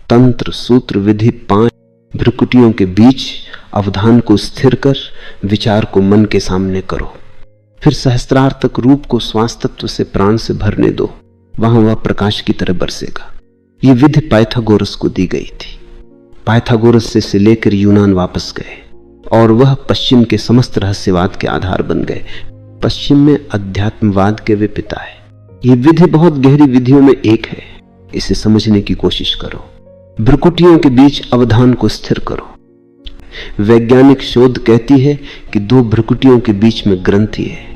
तंत्र सूत्र विधि 5 भ्रुकुटियों के बीच अवधान को स्थिर कर विचार को मन के सामने करो। फिर सहस्त्रार्थक रूप को श्वास तत्व से प्राण से भरने दो, वहां वह प्रकाश की तरह बरसेगा। यह विधि पाइथागोरस को दी गई थी। पाइथागोरस से लेकर यूनान वापस गए और वह पश्चिम के समस्त रहस्यवाद के आधार बन गए। पश्चिम में अध्यात्मवाद के वे पिता है। यह विधि बहुत गहरी विधियों में एक है, इसे समझने की कोशिश करो। भ्रुकुटियों के बीच अवधान को स्थिर करो। वैज्ञानिक शोध कहती है कि 2 भ्रुकुटियों के बीच में ग्रंथि है।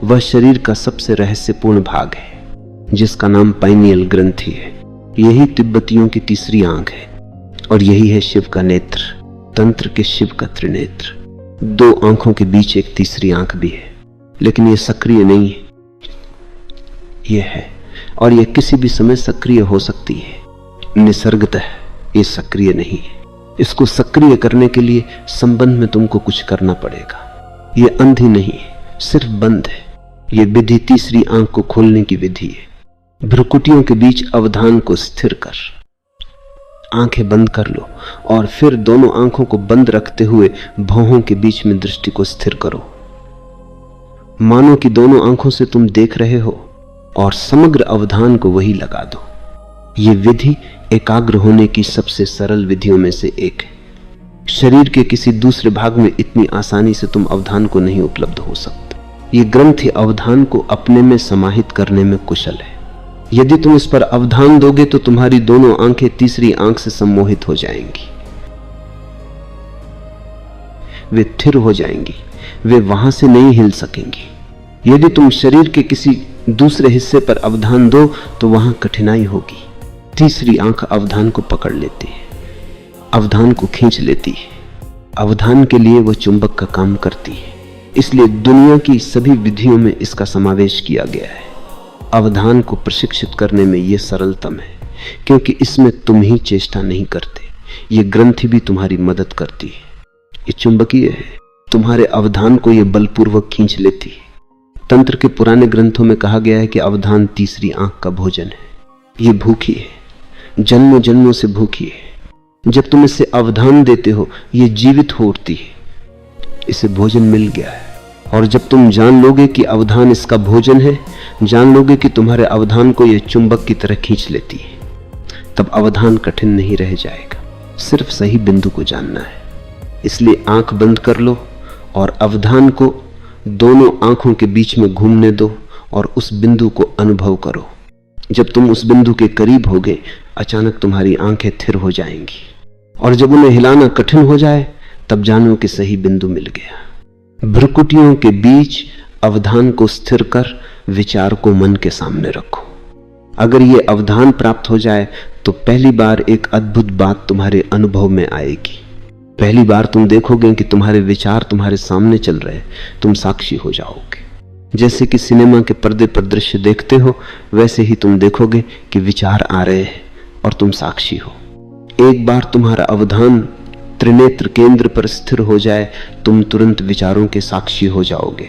वह शरीर का सबसे रहस्यपूर्ण भाग है जिसका नाम पाइनियल ग्रंथि है। यही तिब्बतियों की तीसरी आंख है और यही है शिव का नेत्र, तंत्र के शिव का त्रिनेत्र। 2 आंखों के बीच एक तीसरी आंख भी है, लेकिन यह सक्रिय नहीं है। यह है और यह किसी भी समय सक्रिय हो सकती है। निसर्गतः यह सक्रिय नहीं है। इसको सक्रिय करने के लिए संबंध में तुमको कुछ करना पड़ेगा। यह अंधी नहीं है, सिर्फ बंद है। यह विधि तीसरी आंख को खोलने की विधि है। भ्रुकुटियों के बीच अवधान को स्थिर कर, आंखें बंद कर लो और फिर दोनों आंखों को बंद रखते हुए भौहों के बीच में दृष्टि को स्थिर करो। मानो कि दोनों आंखों से तुम देख रहे हो और समग्र अवधान को वही लगा दो। यह विधि एकाग्र होने की सबसे सरल विधियों में से एक है। शरीर के किसी दूसरे भाग में इतनी आसानी से तुम अवधान को नहीं उपलब्ध हो सकते। यह ग्रंथि अवधान को अपने में समाहित करने में कुशल है। यदि तुम इस पर अवधान दोगे तो तुम्हारी दोनों आंखें तीसरी आंख से सम्मोहित हो जाएंगी। वे स्थिर हो जाएंगी, वे वहां से नहीं हिल सकेंगी। यदि तुम शरीर के किसी दूसरे हिस्से पर अवधान दो तो वहां कठिनाई होगी। तीसरी आंख अवधान को पकड़ लेती है, अवधान को खींच लेती है। अवधान के लिए वह चुंबक का काम करती है। इसलिए दुनिया की सभी विधियों में इसका समावेश किया गया है। अवधान को प्रशिक्षित करने में यह सरलतम है, क्योंकि इसमें तुम ही चेष्टा नहीं करते। यह ग्रंथि भी तुम्हारी मदद करती है। ये चुंबकीय है, तुम्हारे अवधान को यह बलपूर्वक खींच लेती है। तंत्र के पुराने ग्रंथों में कहा गया है कि अवधान तीसरी आंख का भोजन है। ये भूखी है, जन्मों जन्मों से भूखी है। जब तुम इसे अवधान देते हो ये जीवित हो उठती है, इसे भोजन मिल गया है। और जब तुम जान लोगे कि अवधान इसका भोजन है, जान लोगे कि तुम्हारे अवधान को यह चुंबक की तरह खींच लेती है, तब अवधान कठिन नहीं रह जाएगा। सिर्फ सही बिंदु को जानना है। इसलिए आंख बंद कर लो और अवधान को दोनों आंखों के बीच में घूमने दो और उस बिंदु को अनुभव करो। जब तुम उस बिंदु के करीब होगे, अचानक तुम्हारी आंखें स्थिर हो जाएंगी और जब उन्हें हिलाना कठिन हो जाए तब जानो कि सही बिंदु मिल गया। भ्रुकुटियों के बीच अवधान को स्थिर कर विचार को मन के सामने रखो। अगर ये अवधान प्राप्त हो जाए तो पहली बार एक अद्भुत बात तुम्हारे अनुभव में आएगी। पहली बार तुम देखोगे कि तुम्हारे विचार तुम्हारे सामने चल रहे, तुम साक्षी हो जाओगे। जैसे कि सिनेमा के पर्दे पर दृश्य देखते हो, वैसे ही तुम देखोगे कि विचार आ रहे हैं और तुम साक्षी हो। एक बार तुम्हारा अवधान त्रिनेत्र केंद्र पर स्थिर हो जाए, तुम तुरंत विचारों के साक्षी हो जाओगे।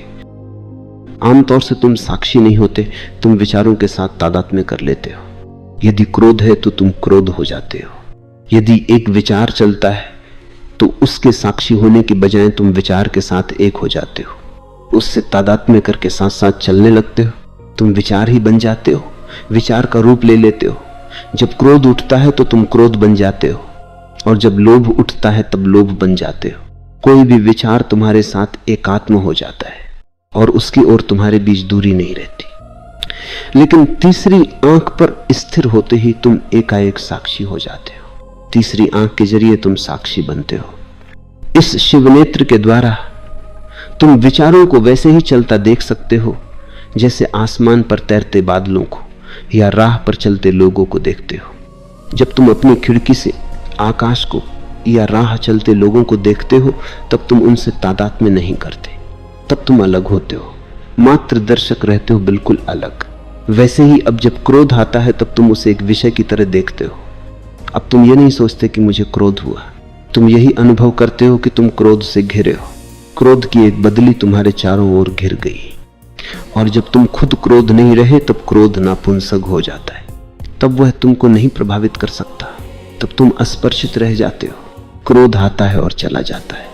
आमतौर से तुम साक्षी नहीं होते, तुम विचारों के साथ तादात्म्य कर लेते हो। यदि क्रोध है तो तुम क्रोध हो जाते हो। यदि एक विचार चलता है तो उसके साक्षी होने की बजाय तुम विचार के साथ एक हो जाते हो, उससे तादात्म्य करके साथ साथ चलने लगते हो। तुम विचार ही बन जाते हो, विचार का रूप ले लेते हो। जब क्रोध उठता है तो तुम क्रोध बन जाते हो और जब लोभ उठता है तब लोभ बन जाते हो। कोई भी विचार तुम्हारे साथ एकात्म हो जाता है और उसकी ओर तुम्हारे बीच दूरी नहीं रहती। लेकिन तीसरी आंख पर स्थिर होते ही तुम एकाएक साक्षी हो जाते हो। तीसरी आंख के जरिए तुम साक्षी बनते हो। इस शिवनेत्र के द्वारा तुम विचारों को वैसे ही चलता देख सकते हो जैसे आसमान पर तैरते बादलों को या राह पर चलते लोगों को देखते हो। जब तुम अपनी खिड़की से आकाश को या राह चलते लोगों को देखते हो तब तुम उनसे तादात्म्य नहीं करते, तब तुम अलग होते हो, मात्र दर्शक रहते हो, बिल्कुल अलग। वैसे ही अब जब क्रोध आता है तब तुम उसे एक विषय की तरह देखते हो। अब तुम ये नहीं सोचते कि मुझे क्रोध हुआ, तुम यही अनुभव करते हो कि तुम क्रोध से घिरे हो। क्रोध की एक बदली तुम्हारे चारों ओर घिर गई और जब तुम खुद क्रोध नहीं रहे तब क्रोध नापुंसक हो जाता है। तब वह तुमको नहीं प्रभावित कर सकता, तब तुम अस्पर्शित रह जाते हो, क्रोध आता है और चला जाता है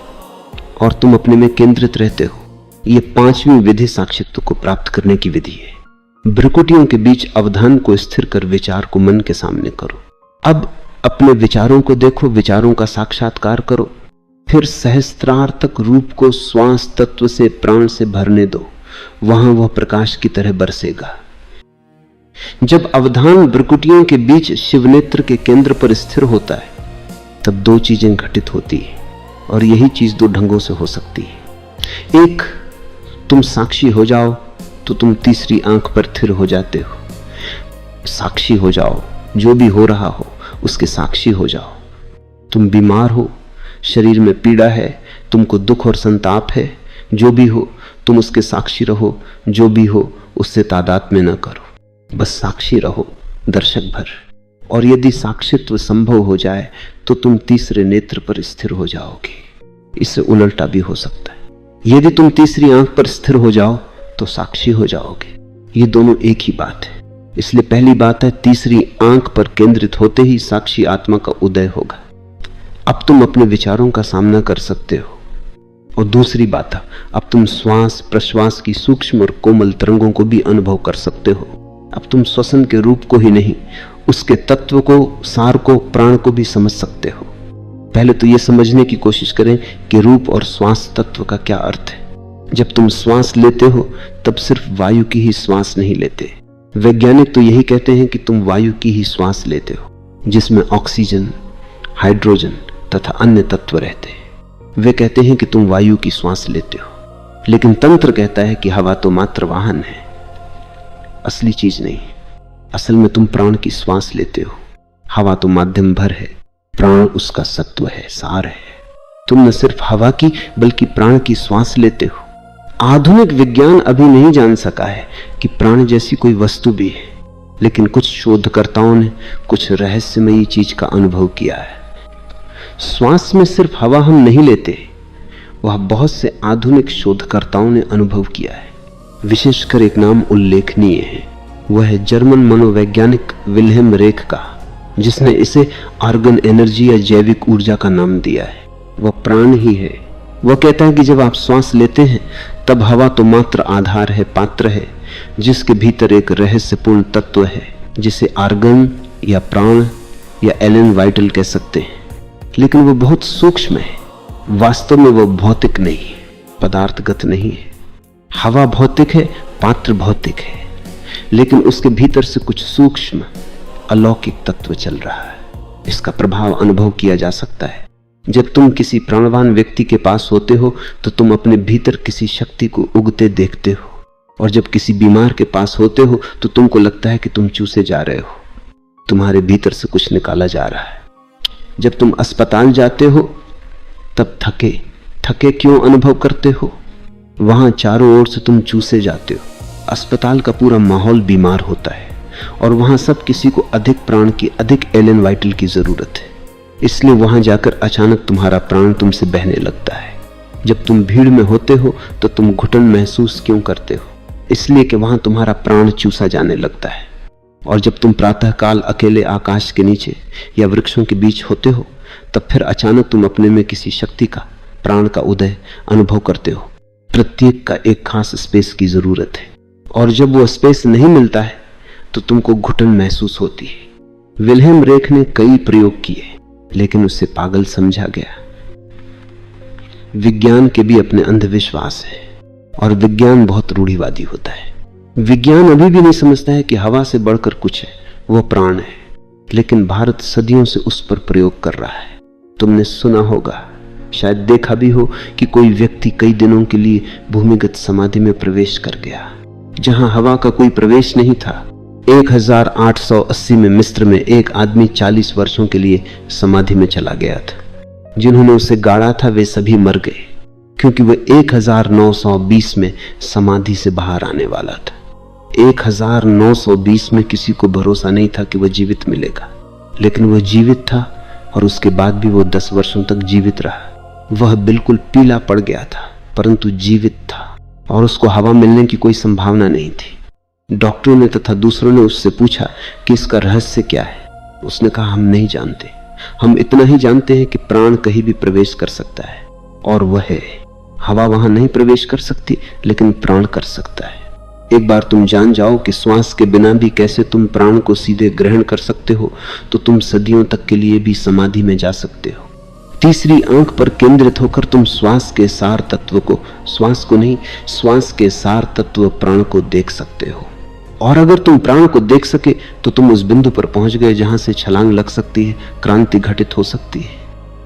और तुम अपने में केंद्रित रहते हो। ये पांचवी विधि साक्षित्व को प्राप्त करने की विधि है। भ्रुकुटियों के बीच अवधान को स्थिर कर विचार को मन के सामने करो। अब अपने विचारों को देखो, विचारों का साक्षात्कार करो, फिर सहस्त्रार्थक रूप को श्वास तत्व से, प्राण से भरने दो। वहां वह प्रकाश की तरह बरसेगा। जब अवधान भ्रुकुटियों के बीच शिवनेत्र के केंद्र पर स्थिर होता है तब दो चीजें घटित होती है और यही चीज दो ढंगों से हो सकती है। एक, तुम साक्षी हो जाओ तो तुम तीसरी आंख पर स्थिर हो जाते हो। साक्षी हो जाओ, जो भी हो रहा हो उसके साक्षी हो जाओ। तुम बीमार हो, शरीर में पीड़ा है, तुमको दुख और संताप है, जो भी हो तुम उसके साक्षी रहो। जो भी हो उससे तादात्म्य न करो, बस साक्षी रहो दर्शक भर। और यदि साक्षित्व संभव हो जाए तो तुम तीसरे नेत्र पर स्थिर हो जाओगे। इससे उलटा भी हो सकता है। यदि तुम तीसरी आंख पर स्थिर हो जाओ तो साक्षी हो जाओगे। ये दोनों एक ही बात है। इसलिए पहली बात है, तीसरी आंख पर केंद्रित होते ही साक्षी आत्मा का उदय होगा। अब तुम अपने विचारों का सामना कर सकते हो। और दूसरी बात है, अब तुम श्वास प्रश्वास की सूक्ष्म और कोमल तरंगों को भी अनुभव कर सकते हो। अब तुम श्वसन के रूप को ही नहीं, उसके तत्व को, सार को, प्राण को भी समझ सकते हो। पहले तो यह समझने की कोशिश करें कि रूप और श्वास तत्व का क्या अर्थ है। जब तुम श्वास लेते हो तब सिर्फ वायु की ही श्वास नहीं लेते। वैज्ञानिक तो यही कहते हैं कि तुम वायु की ही श्वास लेते हो, जिसमें ऑक्सीजन, हाइड्रोजन तथा अन्य तत्व रहते हैं। वे कहते हैं कि तुम वायु की श्वास लेते हो। लेकिन तंत्र कहता है कि हवा तो मात्र वाहन है, असली चीज नहीं। असल में तुम प्राण की श्वास लेते हो। हवा तो माध्यम भर है, प्राण उसका सत्व है, सार है। तुम न सिर्फ हवा की बल्कि प्राण की श्वास लेते हो। आधुनिक विज्ञान अभी नहीं जान सका है कि प्राण जैसी कोई वस्तु भी है, लेकिन कुछ शोधकर्ताओं ने कुछ रहस्यमयी चीज का अनुभव किया है। श्वास में सिर्फ हवा हम नहीं लेते, वह बहुत से आधुनिक शोधकर्ताओं ने अनुभव किया है। विशेषकर एक नाम उल्लेखनीय है, वह है जर्मन मनोवैज्ञानिक विल्हेम रेख का, जिसने इसे आर्गन एनर्जी या जैविक ऊर्जा का नाम दिया है। वह प्राण ही है। वह कहता है कि जब आप श्वास लेते हैं तब हवा तो मात्र आधार है, पात्र है, जिसके भीतर एक रहस्यपूर्ण तत्व है, जिसे आर्गन या प्राण या एलन वाइटल कह सकते हैं। लेकिन वो बहुत सूक्ष्म है। वास्तव में वो भौतिक नहीं है, पदार्थगत नहीं है। हवा भौतिक है, पात्र भौतिक है, लेकिन उसके भीतर से कुछ सूक्ष्म अलौकिक तत्व चल रहा है। इसका प्रभाव अनुभव किया जा सकता है। जब तुम किसी प्राणवान व्यक्ति के पास होते हो तो तुम अपने भीतर किसी शक्ति को उगते देखते हो, और जब किसी बीमार के पास होते हो तो तुमको लगता है कि तुम चूसे जा रहे हो, तुम्हारे भीतर से कुछ निकाला जा रहा है। जब तुम अस्पताल जाते हो तब थके थके क्यों अनुभव करते हो? वहां चारों ओर से तुम चूसे जाते हो। अस्पताल का पूरा माहौल बीमार होता है और वहां सब किसी को अधिक प्राण की, अधिक एलन वाइटल की जरूरत है। इसलिए वहां जाकर अचानक तुम्हारा प्राण तुमसे बहने लगता है। जब तुम भीड़ में होते हो तो तुम घुटन महसूस क्यों करते हो? इसलिए कि वहां तुम्हारा प्राण चूसा जाने लगता है। और जब तुम प्रातःकाल अकेले आकाश के नीचे या वृक्षों के बीच होते हो तब फिर अचानक तुम अपने में किसी शक्ति का, प्राण का उदय अनुभव करते हो। प्रत्येक का एक खास स्पेस की जरूरत है, और जब वो स्पेस नहीं मिलता है तो तुमको घुटन महसूस होती है। विल्हेम रेख ने कई प्रयोग किए, लेकिन उससे पागल समझा गया। विज्ञान के भी अपने अंधविश्वास है, और विज्ञान बहुत रूढ़िवादी होता है। विज्ञान अभी भी नहीं समझता है कि हवा से बढ़कर कुछ है, वो प्राण है। लेकिन भारत सदियों से उस पर प्रयोग कर रहा है। तुमने सुना होगा, शायद देखा भी हो, कि कोई व्यक्ति कई दिनों के लिए भूमिगत समाधि में प्रवेश कर गया, जहां हवा का कोई प्रवेश नहीं था। 1880 में मिस्र में एक आदमी 40 वर्षों के लिए समाधि में चला गया था। जिन्होंने उसे गाड़ा था वे सभी मर गए, क्योंकि वह 1920 में समाधि से बाहर आने वाला था। 1920 में किसी को भरोसा नहीं था कि वह जीवित मिलेगा, लेकिन वह जीवित था, और उसके बाद भी वो 10 वर्षों तक जीवित रहा। वह बिल्कुल पीला पड़ गया था, परंतु जीवित था, और उसको हवा मिलने की कोई संभावना नहीं थी। डॉक्टरों ने तथा दूसरों ने उससे पूछा कि इसका रहस्य क्या है। उसने कहा, हम नहीं जानते, हम इतना ही जानते हैं कि प्राण कहीं भी प्रवेश कर सकता है, और वह है, हवा वहां नहीं प्रवेश कर सकती, लेकिन प्राण कर सकता है। एक बार तुम जान जाओ कि श्वास के बिना भी कैसे तुम प्राण को सीधे ग्रहण कर सकते हो, तो तुम सदियों तक के लिए भी समाधि में जा सकते हो। तीसरी आंख पर केंद्रित होकर तुम श्वास के सार तत्व को, श्वास को नहीं, श्वास के सार तत्व प्राण को देख सकते हो। और अगर तुम प्राण को देख सके तो तुम उस बिंदु पर पहुंच गए जहां से छलांग लग सकती है, क्रांति घटित हो सकती है।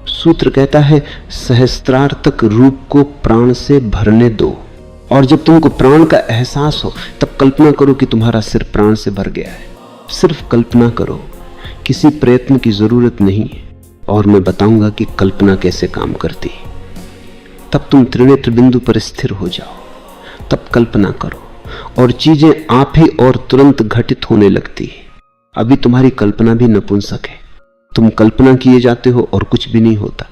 सूत्र कहता है, सहस्त्रार्थक रूप को प्राण से भरने दो। और जब तुमको प्राण का एहसास हो, तब कल्पना करो कि तुम्हारा सिर प्राण से भर गया है। सिर्फ कल्पना करो, किसी प्रयत्न की जरूरत नहीं है। और मैं बताऊंगा कि कल्पना कैसे काम करती है। तब तुम त्रिनेत्र बिंदु पर स्थिर हो जाओ, तब कल्पना करो और चीजें आप ही और तुरंत घटित होने लगती है। अभी तुम्हारी कल्पना भी नपुंसक है, तुम कल्पना किए जाते हो और कुछ भी नहीं होता।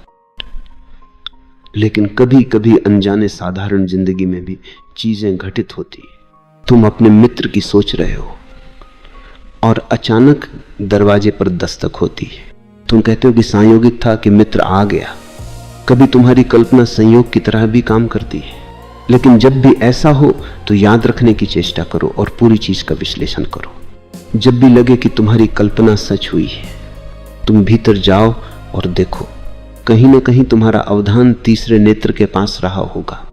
लेकिन कभी कभी अनजाने साधारण जिंदगी में भी चीजें घटित होती है। तुम अपने मित्र की सोच रहे हो और अचानक दरवाजे पर दस्तक होती है। तुम कहते हो कि संयोगिक था कि मित्र आ गया। कभी तुम्हारी कल्पना संयोग की तरह भी काम करती है। लेकिन जब भी ऐसा हो तो याद रखने की चेष्टा करो और पूरी चीज का विश्लेषण करो। जब भी लगे कि तुम्हारी कल्पना सच हुई है, तुम भीतर जाओ और देखो, कहीं ना कहीं तुम्हारा अवधान तीसरे नेत्र के पास रहा होगा।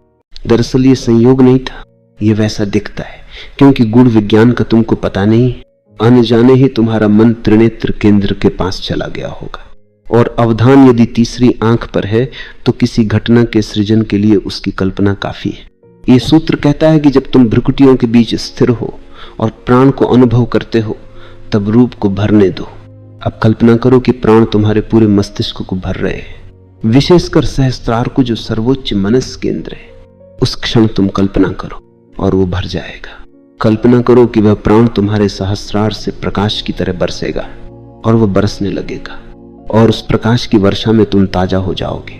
दरअसल ये संयोग नहीं था, ये वैसा दिखता है क्योंकि गुण विज्ञान का तुमको पता नहीं। अनजाने ही तुम्हारा मन त्रिनेत्र केंद्र के पास चला गया होगा। और अवधान यदि तीसरी आंख पर है तो किसी घटना के सृजन के लिए उसकी कल्पना काफी है। ये सूत्र कहता है कि जब तुम भ्रुकुटियों के बीच स्थिर हो और प्राण को अनुभव करते हो, तब रूप को भरने दो। अब कल्पना करो कि प्राण तुम्हारे पूरे मस्तिष्क को भर रहे हैं। विशेषकर सहस्त्रार को, जो सर्वोच्च मनस केंद्र है, उस क्षण तुम कल्पना करो और वो भर जाएगा। कल्पना करो कि वह प्राण तुम्हारे सहस्रार से प्रकाश की तरह बरसेगा और वह बरसने लगेगा, और उस प्रकाश की वर्षा में तुम ताजा हो जाओगे।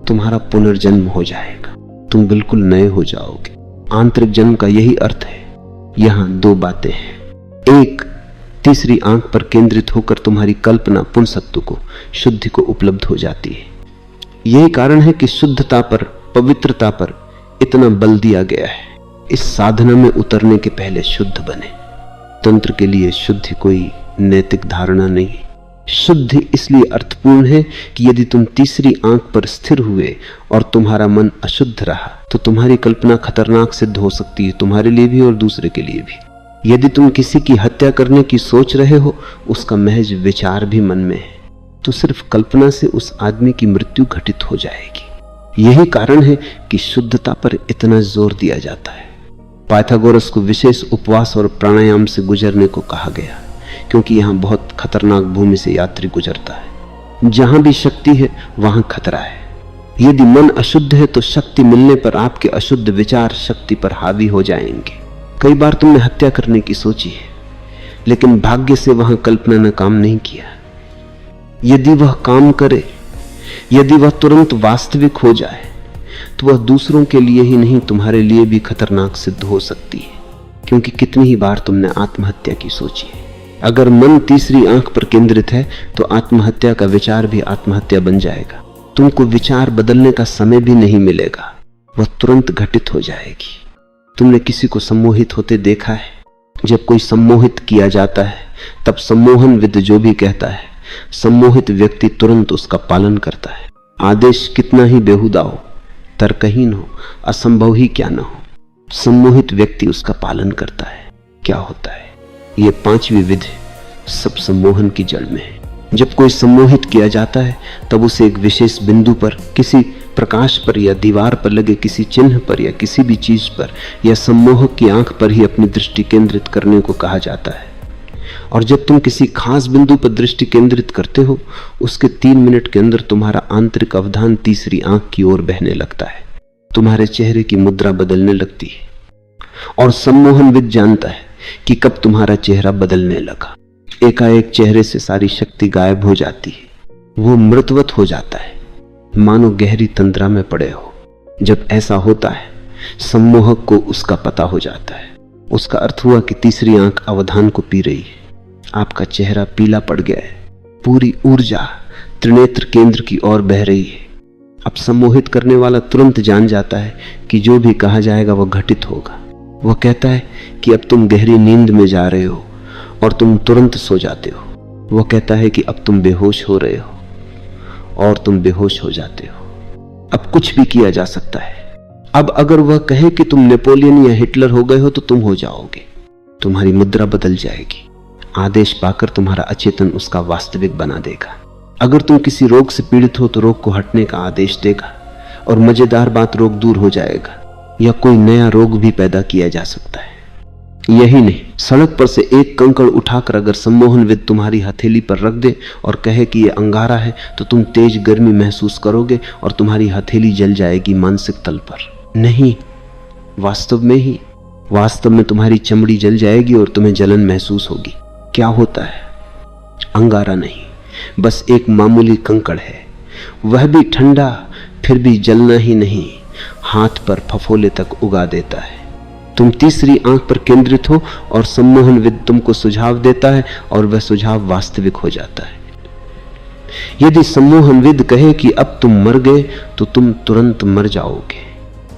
तुम्हारा पुनर्जन्म हो जाएगा, तुम बिल्कुल नए हो जाओगे। आंतरिक जन्म का यही अर्थ है। यहां दो बातें हैं। एक, तीसरी आंख पर केंद्रित होकर तुम्हारी कल्पना पुंसत्व को, शुद्धि को उपलब्ध हो जाती है। यही कारण है कि शुद्धता पर, पवित्रता पर इतना बल दिया गया है। इस साधना में उतरने के पहले शुद्ध बने। तंत्र के लिए शुद्धि कोई नैतिक धारणा नहीं। शुद्धि इसलिए अर्थपूर्ण है कि यदि तुम तीसरी आंख पर स्थिर हुए और तुम्हारा मन अशुद्ध रहा तो तुम्हारी कल्पना खतरनाक सिद्ध हो सकती है, तुम्हारे लिए भी और दूसरे के लिए भी। यदि तुम किसी की हत्या करने की सोच रहे हो, उसका महज विचार भी मन में है, तो सिर्फ कल्पना से उस आदमी की मृत्यु घटित हो जाएगी। यही कारण है कि शुद्धता पर इतना जोर दिया जाता है। पाइथागोरस को विशेष उपवास और प्राणायाम से गुजरने को कहा गया, क्योंकि यहाँ बहुत खतरनाक भूमि से यात्री गुजरता है। जहां भी शक्ति है वहां खतरा है। यदि मन अशुद्ध है तो शक्ति मिलने पर आपके अशुद्ध विचार शक्ति पर हावी हो जाएंगे। कई बार तुमने हत्या करने की सोची है, लेकिन भाग्य से वहां कल्पना ने काम नहीं किया। यदि वह काम करे, यदि वह तुरंत वास्तविक हो जाए, तो वह दूसरों के लिए ही नहीं, तुम्हारे लिए भी खतरनाक सिद्ध हो सकती है। क्योंकि कितनी ही बार तुमने आत्महत्या की सोची है। अगर मन तीसरी आंख पर केंद्रित है तो आत्महत्या का विचार भी आत्महत्या बन जाएगा। तुमको विचार बदलने का समय भी नहीं मिलेगा, वह तुरंत घटित हो जाएगी। तुमने किसी को सम्मोहित होते देखा है? जब कोई सम्मोहित किया जाता है तब सम्मोहन विद जो भी कहता है, सम्मोहित व्यक्ति तुरंत उसका पालन करता है। आदेश कितना ही बेहुदा हो, तर्कहीन हो, असंभव ही क्या न हो, सम्मोहित व्यक्ति उसका पालन करता है। क्या होता है? ये पांचवी विधि सब सम्मोहन की जड़ में है। जब कोई सम्मोहित किया जाता है तब उसे एक विशेष बिंदु पर, किसी प्रकाश पर या दीवार पर लगे किसी चिन्ह पर या किसी भी चीज पर या सम्मोहक की आंख पर ही अपनी दृष्टि केंद्रित करने को कहा जाता है। और जब तुम किसी खास बिंदु पर दृष्टि केंद्रित करते हो, उसके 3 मिनट के अंदर तुम्हारा आंतरिक अवधान तीसरी आंख की ओर बहने लगता है। तुम्हारे चेहरे की मुद्रा बदलने लगती है और सम्मोहनविद जानता है कि कब तुम्हारा चेहरा बदलने लगा। एकाएक चेहरे से सारी शक्ति गायब हो जाती है, वो मृतवत हो जाता है, मानो गहरी तंद्रा में पड़े हो। जब ऐसा होता है, सम्मोहक को उसका पता हो जाता है। उसका अर्थ हुआ कि तीसरी आंख अवधान को पी रही है। आपका चेहरा पीला पड़ गया है, पूरी ऊर्जा त्रिनेत्र केंद्र की ओर बह रही है। अब सम्मोहित करने वाला तुरंत जान जाता है कि जो भी कहा जाएगा वह घटित होगा। वह कहता है कि अब तुम गहरी नींद में जा रहे हो और तुम तुरंत सो जाते हो। वह कहता है कि अब तुम बेहोश हो रहे हो और तुम बेहोश हो जाते हो। अब कुछ भी किया जा सकता है। अब अगर वह कहे कि तुम नेपोलियन या हिटलर हो गए हो तो तुम हो जाओगे। तुम्हारी मुद्रा बदल जाएगी। आदेश पाकर तुम्हारा अचेतन उसका वास्तविक बना देगा। अगर तुम किसी रोग से पीड़ित हो तो रोग को हटने का आदेश देगा और मजेदार बात, रोग दूर हो जाएगा या कोई नया रोग भी पैदा किया जा सकता है। यही नहीं, सड़क पर से एक कंकड़ उठाकर अगर सम्मोहनविद तुम्हारी हथेली पर रख दे और कहे कि यह अंगारा है तो तुम तेज गर्मी महसूस करोगे और तुम्हारी हथेली जल जाएगी मानसिक तल पर। नहीं, वास्तव में तुम्हारी चमड़ी जल जाएगी और तुम्हें जलन महसूस होगी। क्या होता है? अंगारा नहीं, बस एक मामूली कंकड़ है। वह भी ठंडा, फिर भी जलना ही नहीं, हाथ पर फफोले तक उगा देता है। तुम तीसरी आंख पर केंद्रित हो और सम्मोहनविद तुमको सुझाव देता है और वह सुझाव वास्तविक हो जाता है। यदि सम्मोहनविद कहे कि अब तुम मर गए तो तुम तुरंत मर जाओगे।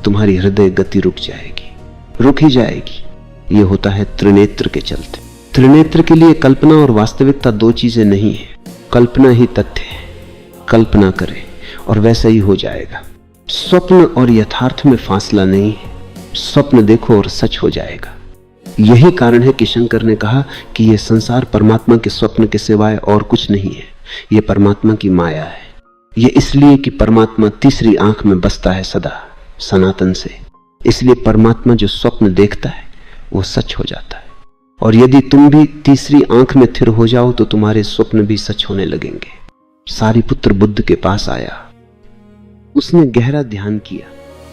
तुम्हारी हृदय गति रुक ही जाएगी। यह होता है त्रिनेत्र के चलते। त्रिनेत्र के लिए कल्पना और वास्तविकता दो चीजें नहीं है। कल्पना ही तथ्य है। कल्पना करे और वैसा ही हो जाएगा। स्वप्न और यथार्थ में फासला नहीं है। स्वप्न देखो और सच हो जाएगा। यही कारण है कि शंकर ने कहा कि यह संसार परमात्मा के स्वप्न के सिवाय और कुछ नहीं है। यह परमात्मा की माया है। यह इसलिए कि परमात्मा तीसरी आंख में बसता है सदा सनातन से। इसलिए परमात्मा जो स्वप्न देखता है वो सच हो जाता है। और यदि तुम भी तीसरी आंख में थिर हो जाओ तो तुम्हारे स्वप्न भी सच होने लगेंगे। सारिपुत्र बुद्ध के पास आया, उसने गहरा ध्यान किया,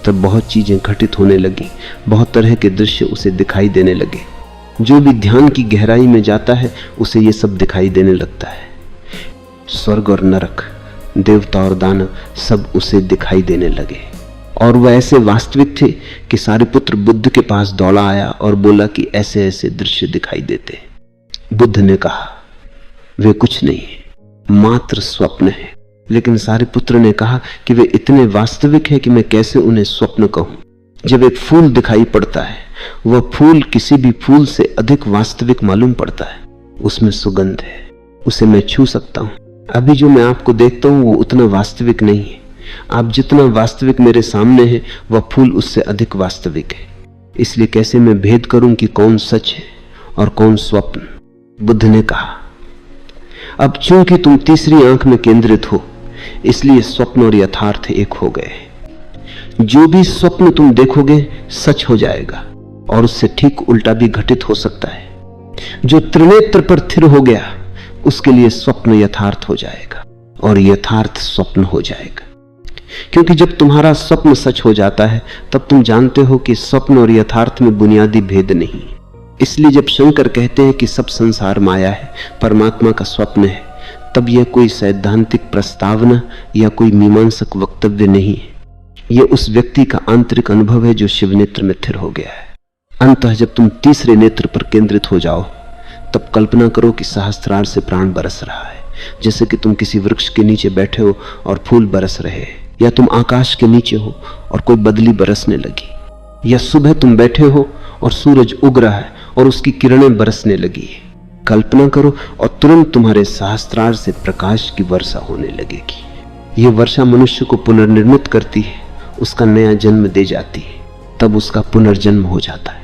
तब बहुत चीजें घटित होने लगी। बहुत तरह के दृश्य उसे दिखाई देने लगे। जो भी ध्यान की गहराई में जाता है उसे ये सब दिखाई देने लगता है। स्वर्ग और नरक, देवता और दानव सब उसे दिखाई देने लगे। और वह ऐसे वास्तविक थे कि सारिपुत्र बुद्ध के पास दौड़ा आया और बोला कि ऐसे ऐसे दृश्य दिखाई देते। बुद्ध ने कहा वे कुछ नहीं है, मात्र स्वप्न है। लेकिन सारिपुत्र ने कहा कि वे इतने वास्तविक है कि मैं कैसे उन्हें स्वप्न कहूं। जब एक फूल दिखाई पड़ता है वह फूल किसी भी फूल से अधिक वास्तविक मालूम पड़ता है। उसमें सुगंध है, उसे मैं छू सकता हूं। अभी जो मैं आपको देखता हूं वो उतना वास्तविक नहीं है। आप जितना वास्तविक मेरे सामने है वह फूल उससे अधिक वास्तविक है। इसलिए कैसे मैं भेद करूं कि कौन सच है और कौन स्वप्न। बुद्ध ने कहा अब चूंकि तुम तीसरी आंख में केंद्रित हो इसलिए स्वप्न और यथार्थ एक हो गए। जो भी स्वप्न तुम देखोगे सच हो जाएगा और उससे ठीक उल्टा भी घटित हो सकता है। जो त्रिनेत्र पर थिर हो गया उसके लिए स्वप्न यथार्थ हो जाएगा और यथार्थ स्वप्न हो जाएगा। क्योंकि जब तुम्हारा स्वप्न सच हो जाता है तब तुम जानते हो कि स्वप्न और यथार्थ में बुनियादी भेद नहीं। इसलिए जब शंकर कहते हैं कि सब संसार माया है, परमात्मा का स्वप्न है, तब यह कोई सैद्धांतिक प्रस्तावना या कोई मीमांसक वक्तव्य नहीं है। यह उस व्यक्ति का आंतरिक अनुभव है जो शिव नेत्र में स्थिर हो गया है। अंततः जब तुम तीसरे नेत्र पर केंद्रित हो जाओ तब कल्पना करो कि सहस्त्रार से प्राण बरस रहा है। जैसे कि तुम किसी वृक्ष के नीचे बैठे हो और फूल बरस रहे हैं, या तुम आकाश के नीचे हो और कोई बदली बरसने लगी, या सुबह तुम बैठे हो और सूरज उग रहा है और उसकी किरणें बरसने लगी। कल्पना करो और तुरंत तुम्हारे सहस्त्रार से प्रकाश की वर्षा होने लगेगी। यह वर्षा मनुष्य को पुनर्निर्मित करती है, उसका नया जन्म दे जाती है, तब उसका पुनर्जन्म हो जाता है।